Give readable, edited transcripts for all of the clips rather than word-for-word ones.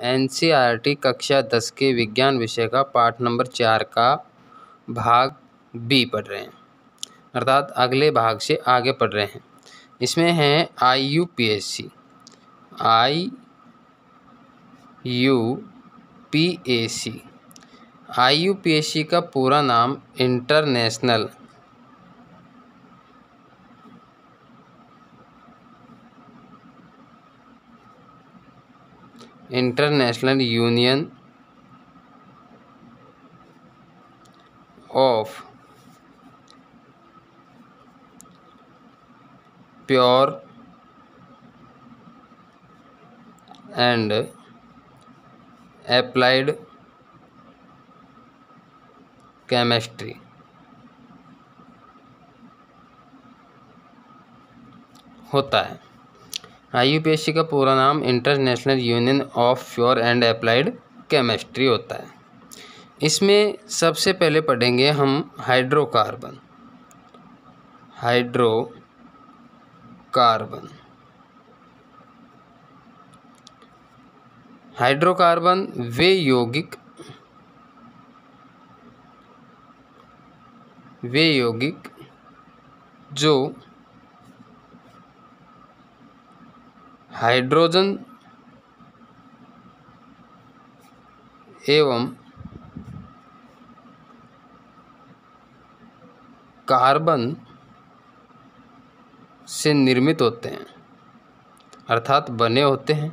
NCERT कक्षा 10 के विज्ञान विषय का पाठ नंबर 4 का भाग बी पढ़ रहे हैं, अर्थात अगले भाग से आगे पढ़ रहे हैं। इसमें है IUPAC। IUPAC का पूरा नाम international union of pure and applied chemistry होता है। IUPAC का पूरा नाम international union of pure and applied chemistry होता है। इसमें सबसे पहले पढ़ेंगे हम हाइड्रोकार्बन। हाइड्रोकार्बन वे यौगिक जो हाइड्रोजन एवं कार्बन से निर्मित होते हैं, अर्थात बने होते हैं।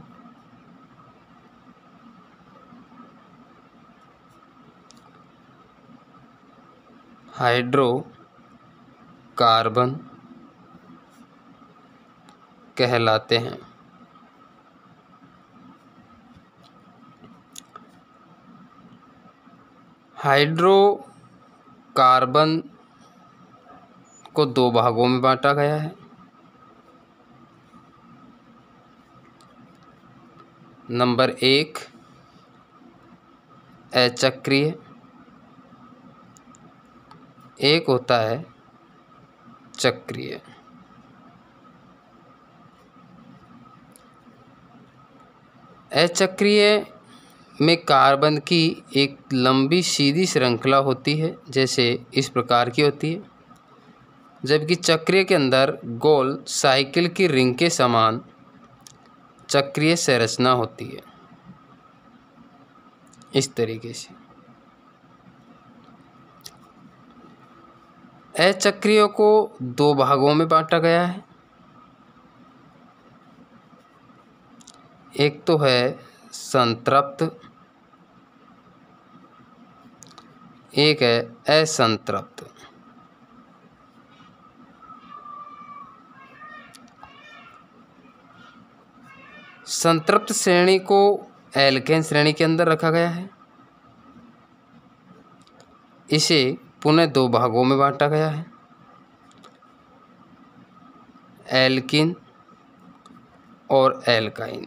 हाइड्रोकार्बन कहलाते हैं। हाइड्रोकार्बन को दो भागों में बांटा गया है। नंबर 1 अचक्रीय, एक होता है चक्रीय। अचक्रीय में कार्बन की एक लंबी सीधी श्रृंखला होती है, जैसे इस प्रकार की होती है, जबकि चक्रीय के अंदर गोल साइकिल की रिंग के समान चक्रीय संरचना होती है, इस तरीके से। अचक्रीय को दो भागों में बांटा गया है। एक तो है संतृप्त, एक है असंतृप्त। संतृप्त श्रेणी को एल्केन श्रेणी के अंदर रखा गया है। इसे पुनः दो भागों में बांटा गया है, एल्कीन और एल्काइन।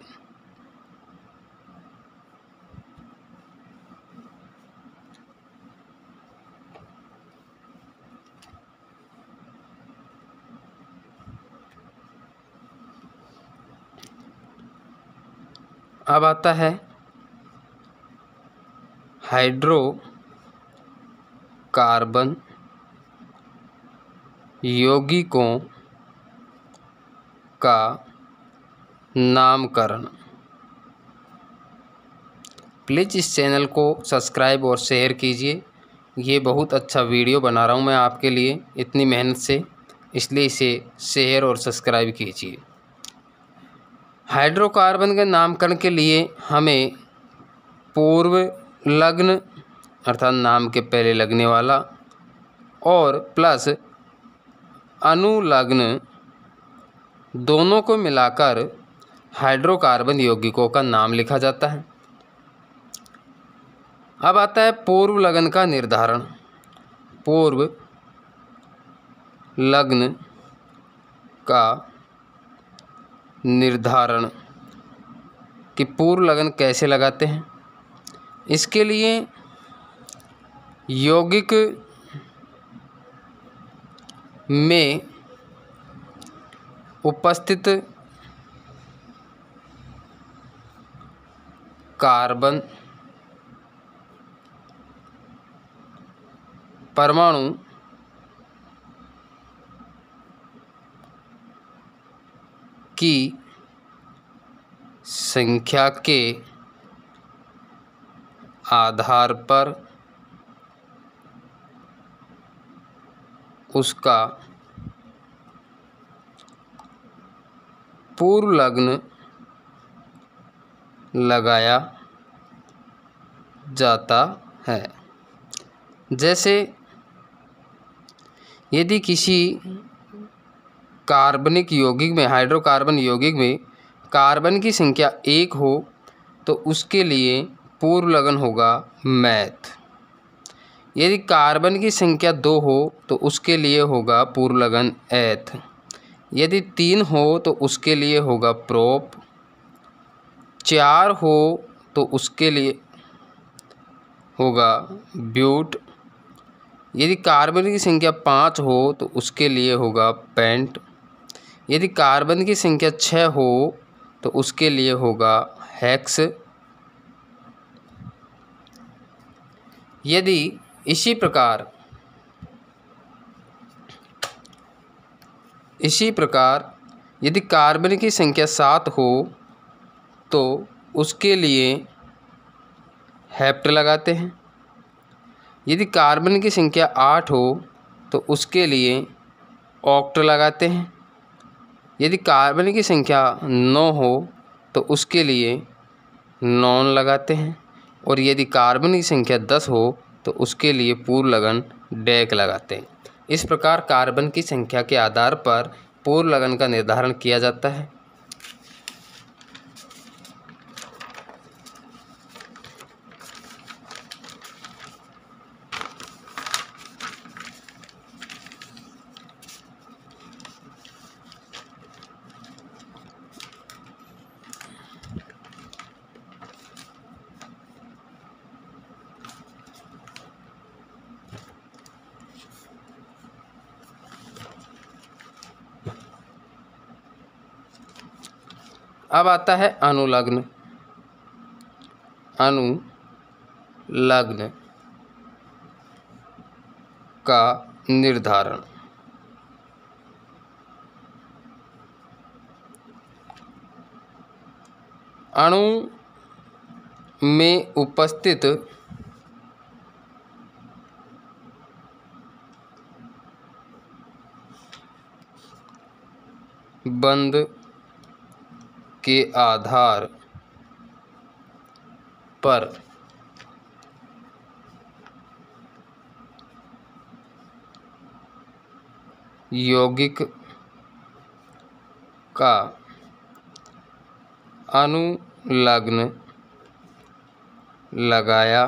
अब आता है हाइड्रोकार्बन यौगिकों का नामकरण। प्लीज़ इस चैनल को सब्सक्राइब और शेयर कीजिए। ये बहुत अच्छा वीडियो बना रहा हूँ मैं आपके लिए इतनी मेहनत से, इसलिए इसे शेयर और सब्सक्राइब कीजिए। हाइड्रोकार्बन के नामकरण के लिए हमें पूर्व लग्न अर्थात नाम के पहले लगने वाला और प्लस अनुलग्न दोनों को मिलाकर हाइड्रोकार्बन यौगिकों का नाम लिखा जाता है। अब आता है पूर्व लग्न का निर्धारण। पूर्व लग्न का निर्धारण कि पूर्व लग्न कैसे लगाते हैं। इसके लिए यौगिक में उपस्थित कार्बन परमाणु की संख्या के आधार पर उसका पूर्व लग्न लगाया जाता है। जैसे यदि किसी कार्बनिक यौगिक में, हाइड्रोकार्बन यौगिक में कार्बन की संख्या 1 हो तो उसके लिए पूर्व लग्न होगा मैथ। यदि कार्बन की संख्या 2 हो तो उसके लिए होगा पूर्व लग्न एथ। यदि 3 हो तो उसके लिए होगा प्रोप। 4 हो तो उसके लिए होगा ब्यूट। यदि कार्बन की संख्या 5 हो तो उसके लिए होगा पेंट। यदि कार्बन की संख्या 6 हो तो उसके लिए होगा हेक्स। यदि इसी प्रकार यदि कार्बन की संख्या 7 हो तो उसके लिए हेप्ट लगाते हैं। यदि कार्बन की संख्या 8 हो तो उसके लिए ऑक्ट लगाते हैं। यदि कार्बन की संख्या 9 हो तो उसके लिए नॉन लगाते हैं। और यदि कार्बन की संख्या 10 हो तो उसके लिए पूर्व लग्न डेक लगाते हैं। इस प्रकार कार्बन की संख्या के आधार पर पूर्व लग्न का निर्धारण किया जाता है। अब आता है अनुलग्न। अनुलग्न का निर्धारण। अणु में उपस्थित बंध के आधार पर यौगिक का अनुलग्न लगाया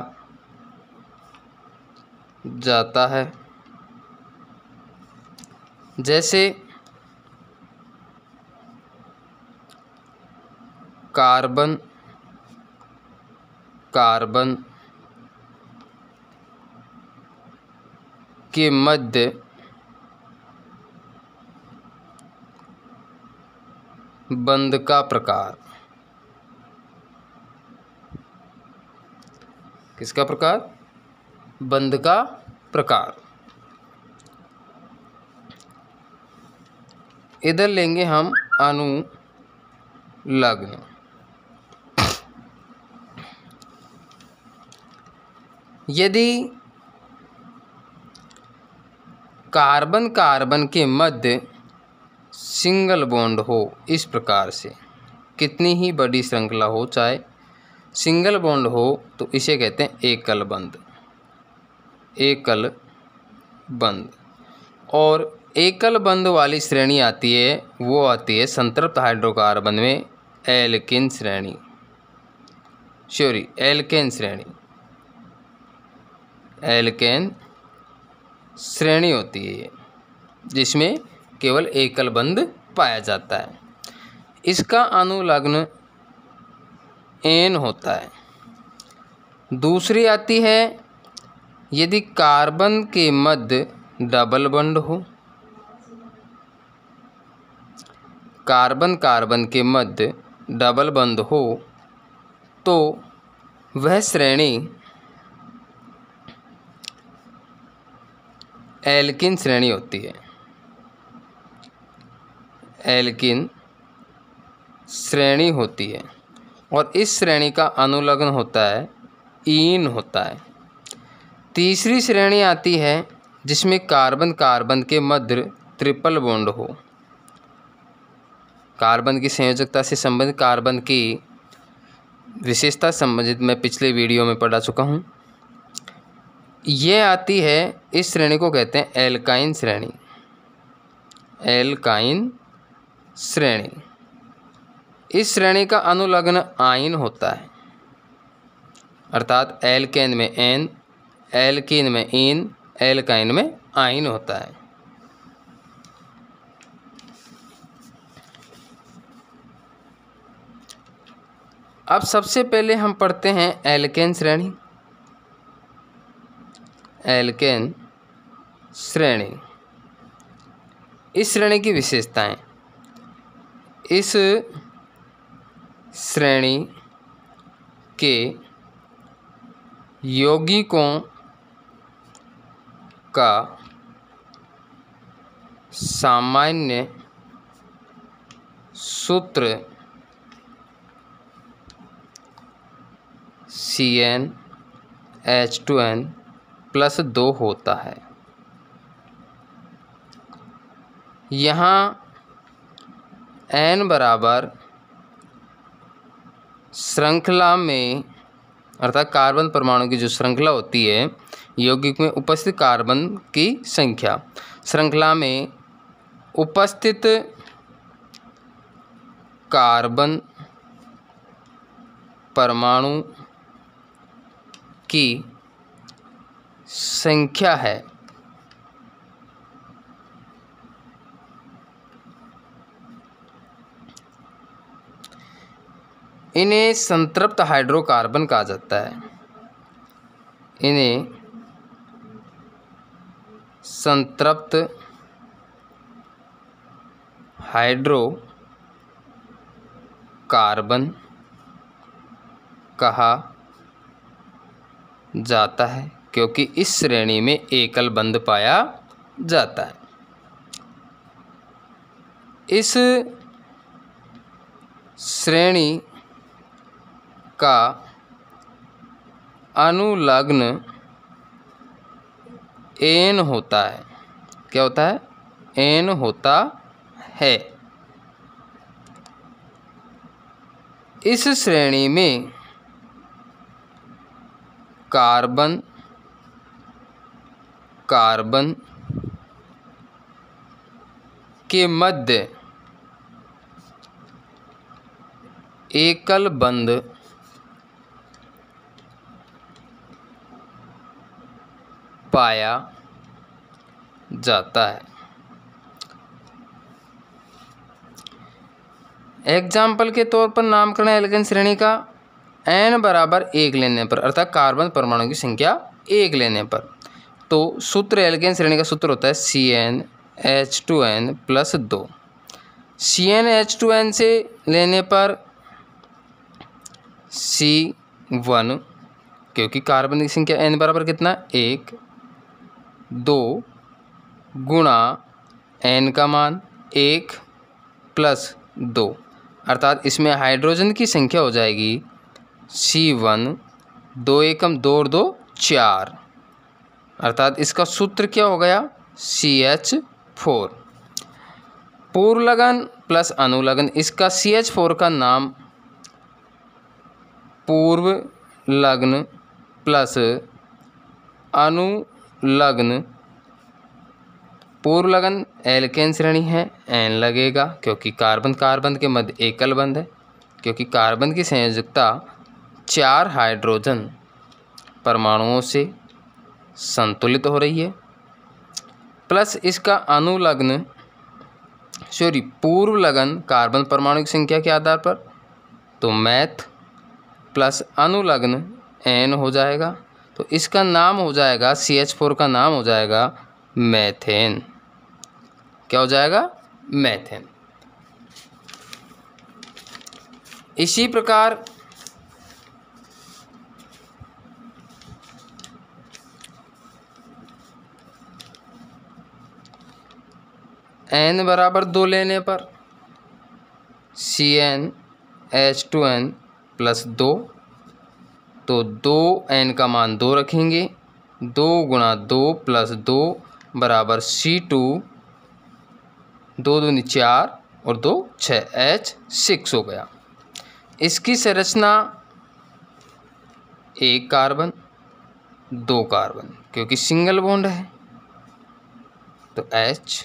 जाता है। जैसे कार्बन के मध्य बंध का प्रकार। किसका प्रकार? बंध का प्रकार। इधर लेंगे हम अनुलग्न। यदि कार्बन के मध्य सिंगल बॉन्ड हो, इस प्रकार से कितनी ही बड़ी श्रृंखला हो, चाहे सिंगल बॉन्ड हो, तो इसे कहते हैं एकल बंध। एकल बंध। और एकल बंध वाली श्रेणी आती है, वो आती है संतृप्त हाइड्रोकार्बन में एल्केन श्रेणी। एल्केन श्रेणी। एल्केन श्रेणी होती है जिसमें केवल एकल बंध पाया जाता है। इसका अनुलग्न एन होता है। दूसरी आती है यदि कार्बन के मध्य डबल बंड हो। कार्बन के मध्य डबल बंध हो तो वह श्रेणी एल्किन श्रेणी होती है। एल्किन श्रेणी होती है और इस श्रेणी का अनुलग्न होता है ईन होता है। तीसरी श्रेणी आती है जिसमें कार्बन कार्बन के मध्य ट्रिपल बॉन्ड हो। कार्बन की संयोजकता से संबंधित कार्बन की विशेषता संबंधित मैं पिछले वीडियो में पढ़ा चुका हूँ। ये आती है, इस श्रेणी को कहते हैं एल्काइन श्रेणी। एल्काइन श्रेणी, इस श्रेणी का अनुलग्न आयन होता है, अर्थात एल्केन में एन, एल्कीन में इन, एल्काइन में आयन होता है। अब सबसे पहले हम पढ़ते हैं एल्केन श्रेणी। एल्केन श्रेणी, इस श्रेणी की विशेषताएं। इस श्रेणी के यौगिकों का सामान्य सूत्र CnH2n+2 होता है। यहाँ n बराबर श्रृंखला में, अर्थात कार्बन परमाणु की जो श्रृंखला होती है, यौगिक में उपस्थित कार्बन की संख्या, श्रृंखला में उपस्थित कार्बन परमाणु की संख्या है। इन्हें संतृप्त हाइड्रोकार्बन कहा जाता है। इन्हें संतृप्त हाइड्रोकार्बन कहा जाता है क्योंकि इस श्रेणी में एकल बंध पाया जाता है। इस श्रेणी का अनुलग्न एन होता है। क्या होता है? एन होता है। इस श्रेणी में कार्बन कार्बन के मध्य एकल बंध पाया जाता है। एग्जाम्पल के तौर पर नामकरण एल्केन श्रेणी का n बराबर 1 लेने पर, अर्थात कार्बन परमाणु की संख्या 1 लेने पर, तो सूत्र एल्केन श्रेणी का सूत्र होता है CnH2n+2। CnH2n से लेने पर C1, क्योंकि कार्बन की संख्या n बराबर कितना, 1, 2 गुणा n का मान 1+2, अर्थात इसमें हाइड्रोजन की संख्या हो जाएगी C1, 2 एकम 2 और 2 4, अर्थात इसका सूत्र क्या हो गया, CH4। पूर्व लगन प्लस अनुलग्न, इसका CH4 का नाम पूर्व लग्न प्लस अनुलग्न। पूर्व लगन एल्केन श्रेणी है, n लगेगा क्योंकि कार्बन कार्बन के मध्य एकल बंध है, क्योंकि कार्बन की संयोजकता 4 हाइड्रोजन परमाणुओं से संतुलित हो रही है, प्लस इसका अनुलग्न पूर्व लगन कार्बन परमाणु की संख्या के आधार पर, तो मैथ प्लस अनुलग्न n हो जाएगा, तो इसका नाम हो जाएगा, CH4 का नाम हो जाएगा मैथेन। क्या हो जाएगा, मैथेन। इसी प्रकार n बराबर 2 लेने पर CnH2n प्लस 2, तो 2n का मान 2 रखेंगे, 2 गुणा 2 प्लस 2 बराबर C2, 2 दूनी 4 और 2 6, H6 हो गया। इसकी संरचना 1 कार्बन 2 कार्बन, क्योंकि सिंगल बॉन्ड है, तो H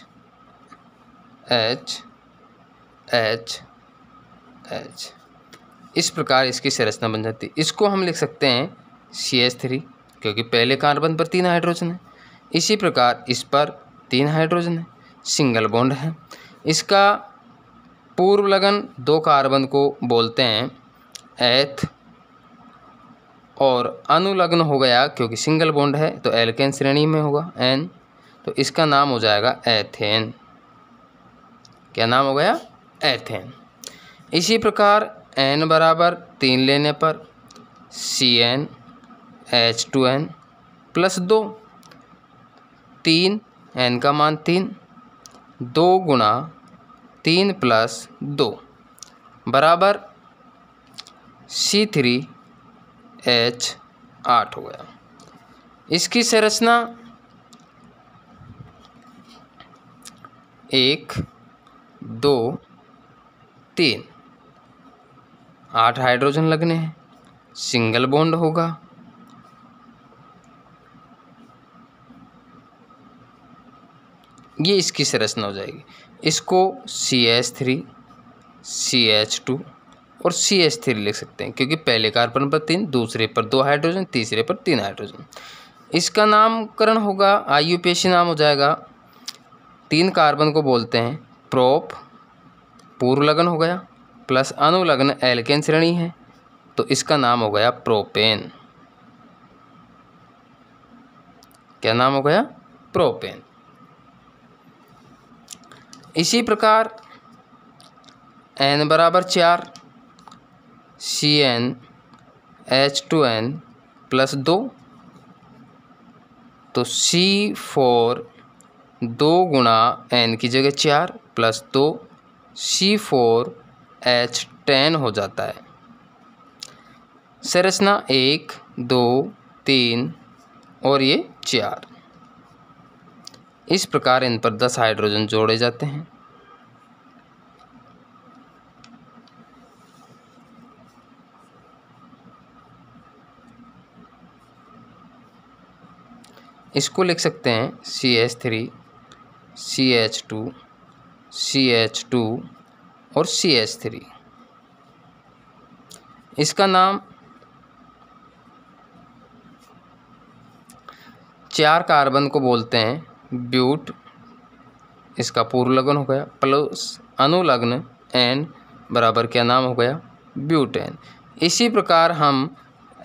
H H H, इस प्रकार इसकी संरचना बन जाती है। इसको हम लिख सकते हैं CH3, क्योंकि पहले कार्बन पर 3 हाइड्रोजन है। इसी प्रकार इस पर 3 हाइड्रोजन है, सिंगल बॉन्ड है। इसका पूर्व लगन 2 कार्बन को बोलते हैं एथ, और अनुलग्न हो गया क्योंकि सिंगल बॉन्ड है तो एल्केन श्रेणी में होगा N, तो इसका नाम हो जाएगा एथेन। क्या नाम हो गया? एथेन। इसी प्रकार N बराबर 3 लेने पर CnH2n प्लस 2, 3 N का मान 3, 2 गुणा 3 प्लस 2 बराबर C3H8 हो गया। इसकी संरचना 1 2 3, 8 हाइड्रोजन लगने हैं, सिंगल बॉन्ड होगा। ये इसकी संरचना हो जाएगी। इसको CH3 CH2 और CH3 लिख सकते हैं, क्योंकि पहले कार्बन पर 3, दूसरे पर 2 हाइड्रोजन, तीसरे पर 3 हाइड्रोजन। इसका नामकरण होगा, आयुपेशी नाम हो जाएगा। 3 कार्बन को बोलते हैं प्रोप, पूर्व लगन हो गया, प्लस अनुलग्न एल्केन श्रेणी है, तो इसका नाम हो गया प्रोपेन। क्या नाम हो गया? प्रोपेन। इसी प्रकार N बराबर 4, CnH2n प्लस 2, तो C4, 2 गुणा N की जगह 4 प्लस 2 C4H10 हो जाता है। संरचना 1 2 3 और ये 4। इस प्रकार इन पर 10 हाइड्रोजन जोड़े जाते हैं। इसको लिख सकते हैं CH3 CH2 CH2 और CH3। इसका नाम 4 कार्बन को बोलते हैं ब्यूट, इसका पूर्व लगन हो गया, प्लस अनुलग्न N बराबर क्या नाम हो गया? ब्यूटेन। इसी प्रकार हम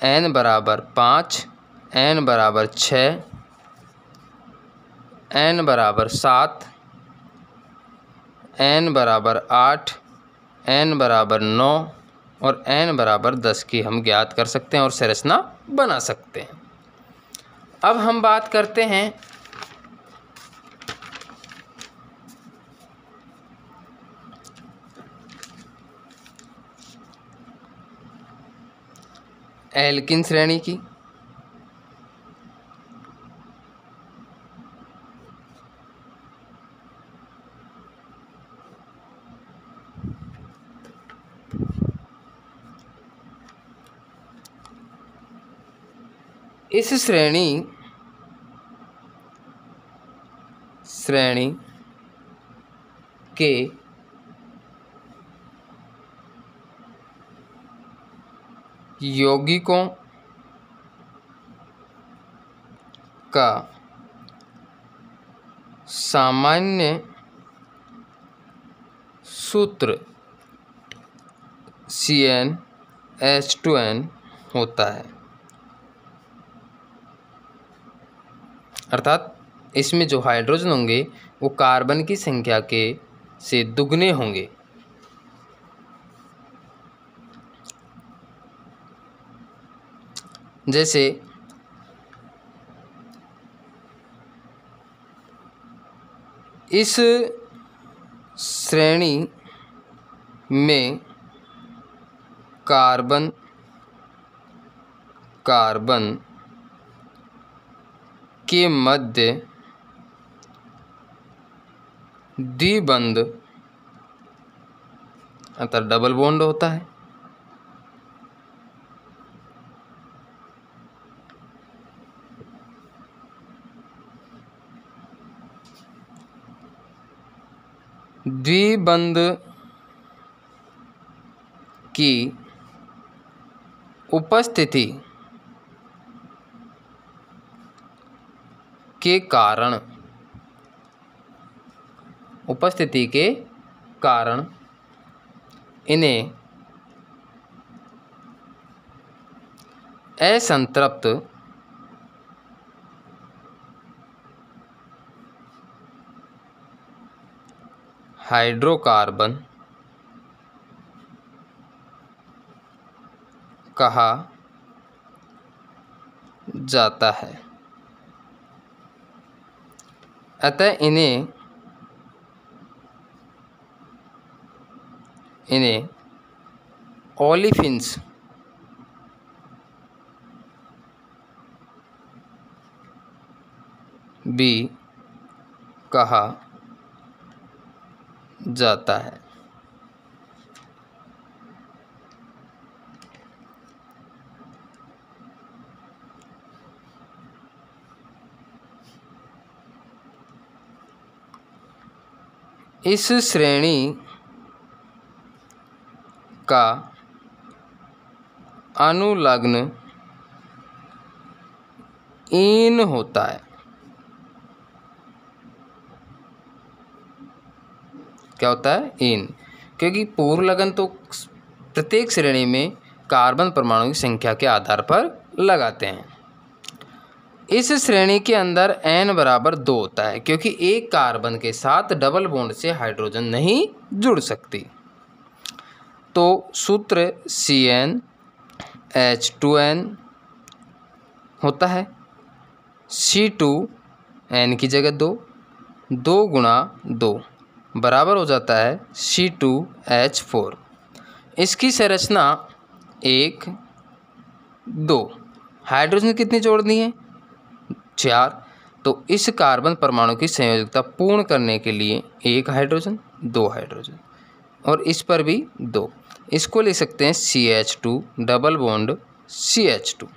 N बराबर 5, N बराबर 6, N बराबर 7, N बराबर 8, N बराबर 9 और N बराबर 10 की हम ज्ञात कर सकते हैं और संरचना बना सकते हैं। अब हम बात करते हैं एल्किन श्रेणी की। इस श्रेणी के यौगिकों का सामान्य सूत्र CnH2n होता है, अर्थात इसमें जो हाइड्रोजन होंगे वो कार्बन की संख्या के से दुगने होंगे। जैसे इस श्रेणी में कार्बन के मध्य द्विबंध अर्थात डबल बॉन्ड होता है। द्विबंध की उपस्थिति के कारण इन्हें असंतृप्त हाइड्रोकार्बन कहा जाता है। अतः इन्हें ओलिफिन्स भी कहा जाता है। इस श्रेणी का अनुलग्न ईन होता है। क्या होता है? ईन। क्योंकि पूर्व लगन तो प्रत्येक श्रेणी में कार्बन परमाणु की संख्या के आधार पर लगाते हैं। इस श्रेणी के अंदर n बराबर 2 होता है, क्योंकि एक कार्बन के साथ डबल बॉन्ड से हाइड्रोजन नहीं जुड़ सकती। तो सूत्र CnH2n होता है। C2n की जगह 2 गुणा 2 बराबर हो जाता है C2H4। इसकी संरचना 1 2 हाइड्रोजन कितनी जोड़नी है? 4। तो इस कार्बन परमाणु की संयोजकता पूर्ण करने के लिए 1 हाइड्रोजन 2 हाइड्रोजन और इस पर भी 2। इसको ले सकते हैं CH2 double bond CH2।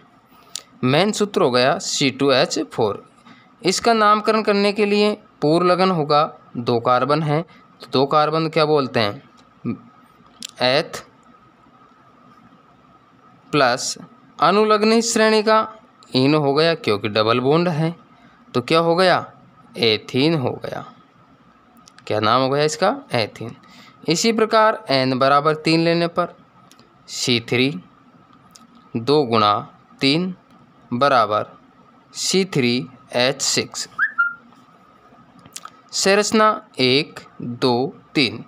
Main सूत्र हो गया C2H4। इसका नामकरण करने के लिए पूर्व लगन होगा, 2 कार्बन हैं तो 2 कार्बन क्या बोलते हैं? एथ प्लस अनुलग्न इस श्रेणी का ईन हो गया, क्योंकि डबल बॉन्ड है तो क्या हो गया? एथीन हो गया। क्या नाम हो गया इसका? एथीन। इसी प्रकार n बराबर 3 लेने पर C3 2 गुणा 3 बराबर C3H6। संरचना 1 2 3।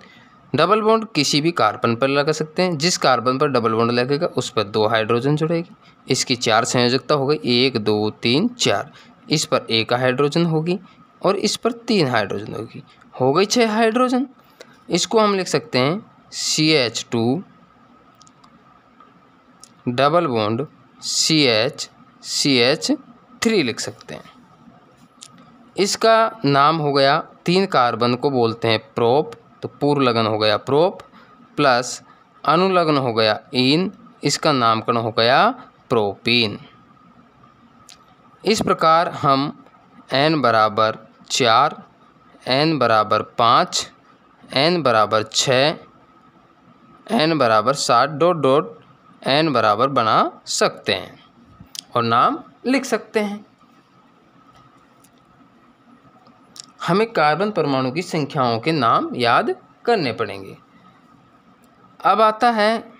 डबल बॉन्ड किसी भी कार्बन पर लगा सकते हैं। जिस कार्बन पर डबल बॉन्ड लगेगा उस पर 2 हाइड्रोजन जुड़ेगी। इसकी 4 संयोजकता हो गई, 1 2 3 4। इस पर 1 हाइड्रोजन होगी और इस पर 3 हाइड्रोजन होगी, हो गई 6 हाइड्रोजन। इसको हम लिख सकते हैं CH2 डबल बॉन्ड CH3 लिख सकते हैं। इसका नाम हो गया, 3 कार्बन को बोलते हैं प्रोप, तो पूर्व लगन हो गया प्रोप प्लस अनुलग्न हो गया ईन, इसका नामकरण हो गया प्रोपीन। इस प्रकार हम n बराबर 4, n बराबर 5, n बराबर 6, n बराबर 7 डॉट डॉट n बराबर बना सकते हैं और नाम लिख सकते हैं। हमें कार्बन परमाणु की संख्याओं के नाम याद करने पड़ेंगे। अब आता है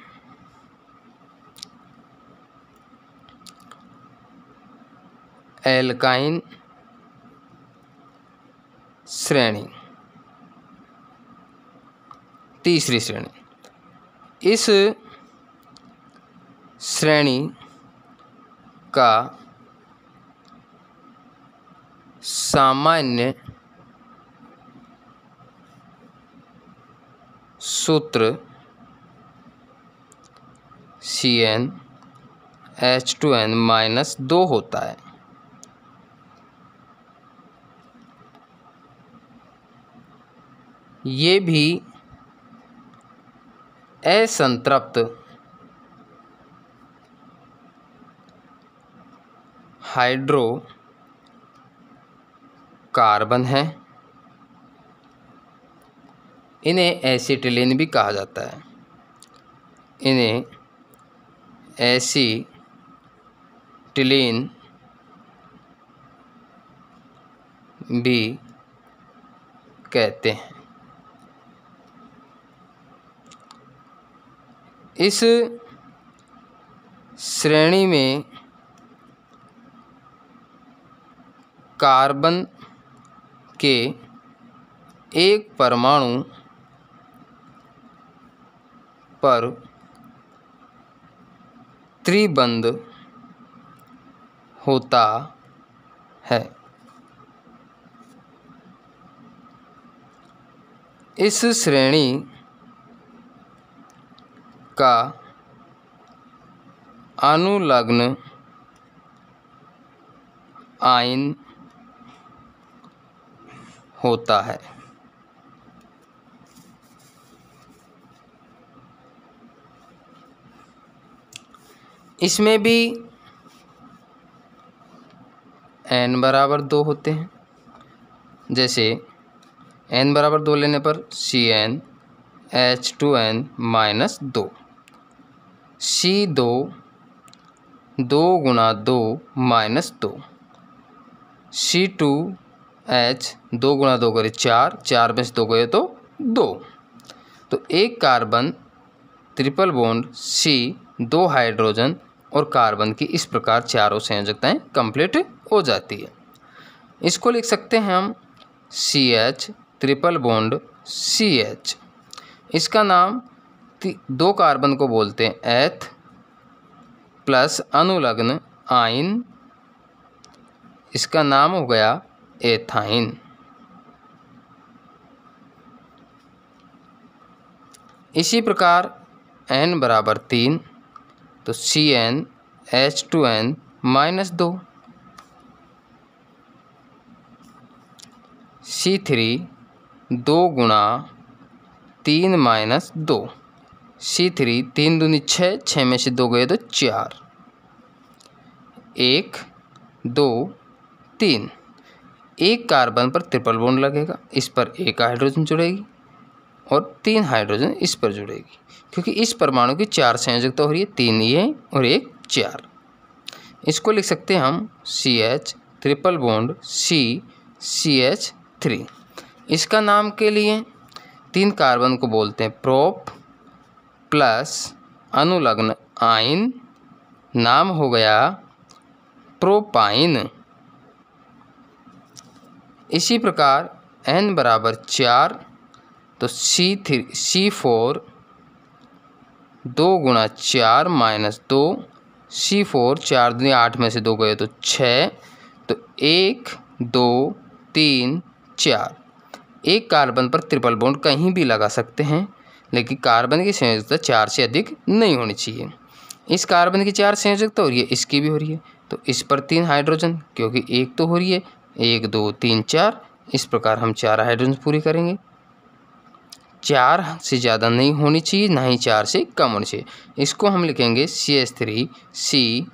एल्काइन श्रेणी, तीसरी श्रेणी। इस श्रेणी का सामान्य सूत्र CnH2n-2 होता है। ये भी असंतृप्त हाइड्रोकार्बन है। इन्हें एसिटिलीन भी कहा जाता है। इन्हें एसिटिलीन भी कहते हैं। इस श्रेणी में कार्बन के एक परमाणु पर त्रिबंध होता है। इस श्रेणी का अनुलग्न आयन होता है। इसमें भी n=2 होते हैं। जैसे n=2 लेने पर CnH2n-2 C2 2 × 2 -2 C2H 2 × 2 करे 4, 4 में से 2 गए तो 2। तो एक carbon triple bond C 2 hydrogen और कार्बन की इस प्रकार चारों संयोजकताएं कंप्लीट हो जाती है। इसको लिख सकते हैं हम CH ट्रिपल बॉन्ड CH। इसका नाम 2 कार्बन को बोलते हैं एथ प्लस अनुलग्न आयन, इसका नाम हो गया एथाइन। इसी प्रकार n=3 तो CnH2n-2 C3 2 × 3 -2 C3 3 दूनी 6, 6 में से 2 गए तो 4 1 2 3। एक कार्बन पर ट्रिपल बॉन्ड लगेगा, इस पर एक हाइड्रोजन जुड़ेगी और 3 हाइड्रोजन इस पर जुड़ेगी, क्योंकि इस परमाणु की 4 संयोजकता हो रही है, 3 ये और 1 4। इसको लिख सकते हैं हम CH ट्रिपल बॉन्ड CH3। इसका नाम के लिए 3 कार्बन को बोलते हैं प्रोप प्लस अनुलग्न आयन, नाम हो गया प्रोपाइन। इसी प्रकार n=4 तो C4 2 × 4 -2 C4 4 दूनी 8 में से 2 गए तो 6, तो 1 2 3 4। एक कार्बन पर ट्रिपल बॉन्ड कहीं भी लगा सकते हैं, लेकिन कार्बन की संयोजकता 4 से अधिक नहीं होनी चाहिए। इस कार्बन की 4 संयोजकता हो रही है, इसकी भी हो रही है, तो इस पर 3 हाइड्रोजन, क्योंकि एक तो हो रही है, 1 2 3 4। इस प्रकार हम 4 हाइड्रोजन पूरी करेंगे। 4 से ज़्यादा नहीं होनी चाहिए, ना ही 4 से कम होनी चाहिए। इसको हम लिखेंगे CH3 C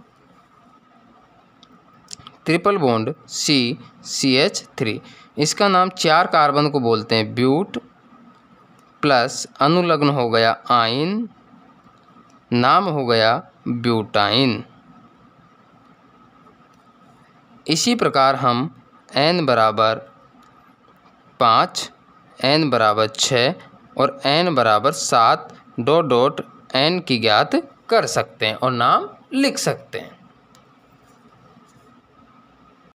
triple bond CH3। इसका नाम 4 कार्बन को बोलते हैं ब्यूट प्लस अनुलग्न हो गया आयन, नाम हो गया ब्यूटाइन। इसी प्रकार हम n=5 n=6 और n=7 ... n की ज्ञात कर सकते हैं और नाम लिख सकते हैं।